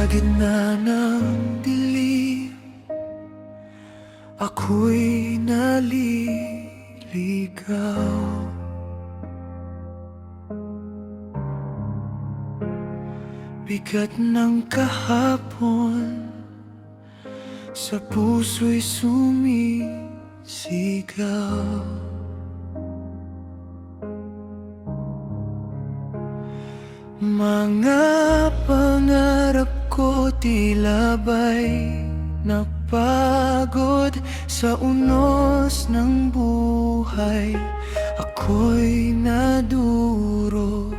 gitna ng dilim, ako'y naliligaw. Bigat ng kahapon sa puso'y sumisigaw. Mga pangarap ko tila ba'y napagod sa unos ng buhay. Ako'y naduro,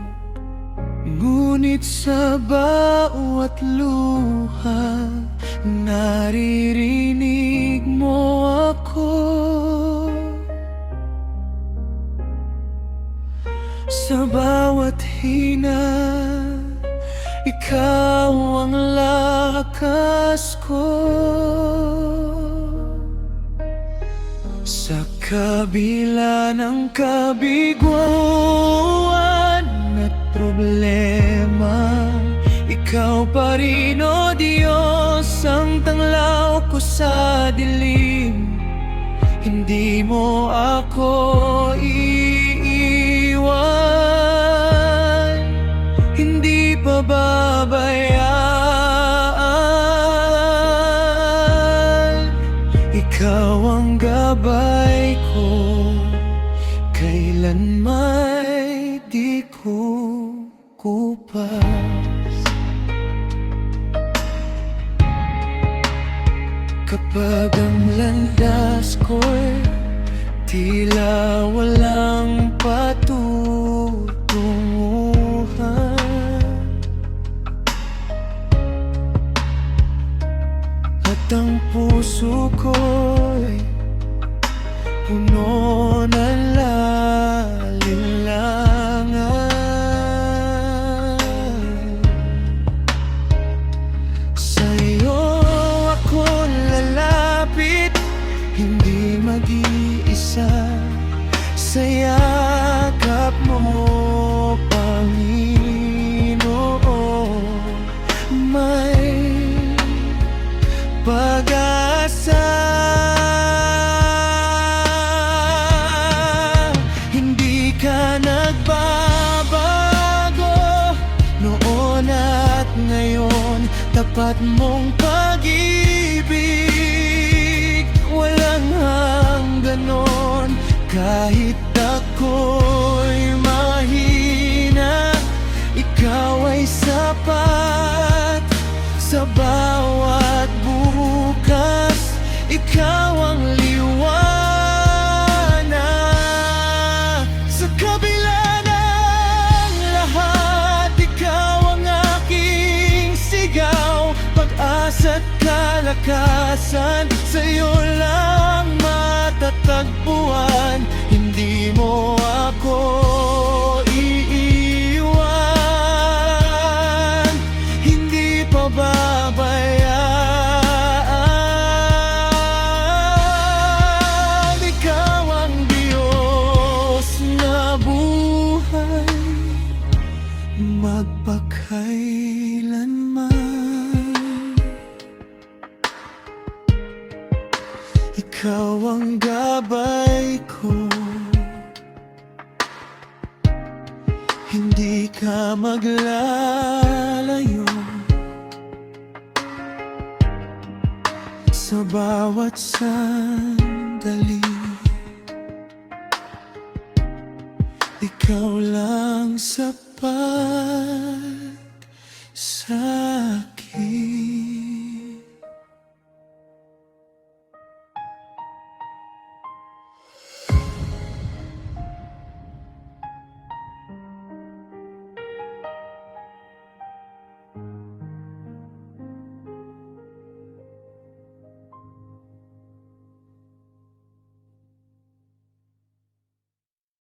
ngunit sa bawat luha naririnig mo ako. Sa bawat hina, ikaw ang lakas ko. Sa kabila ng kabiguan at problema, ikaw pa rin, o Diyos, ang tanglaw ko sa dilim. Hindi mo ako iiwan, hindi pababayaan. Ikaw ang gabay ko, kailanmay di ko kupas. Kapag ang landas ko'y tila walang patutunguhan, at ang puso ko'y puno ng lalinlangan. Sa'yo ako lalapit, hindi mag-iisa. Sa yakap mo, Panginoon, may pag-asa. Hindi ka nagbabago noon at ngayon. Tapat mong pag-ibig, walang hangganon. Kahit ako'y mahina, ikaw ay sapat. Sa bawat bukas, ikaw ang liwanag. Sa kabila ng lahat, ikaw ang aking sigaw. Pag-asa't kalakasan, sa'yo lang matatagpuan. Hindi mo ako iiwan, hindi pababayaan. Ikaw ang Diyos na buhay magpakailanman. Ikaw ang gabay ko, hindi ka maglalayo. Sa bawat sandali, ikaw lang sapat sa'kin.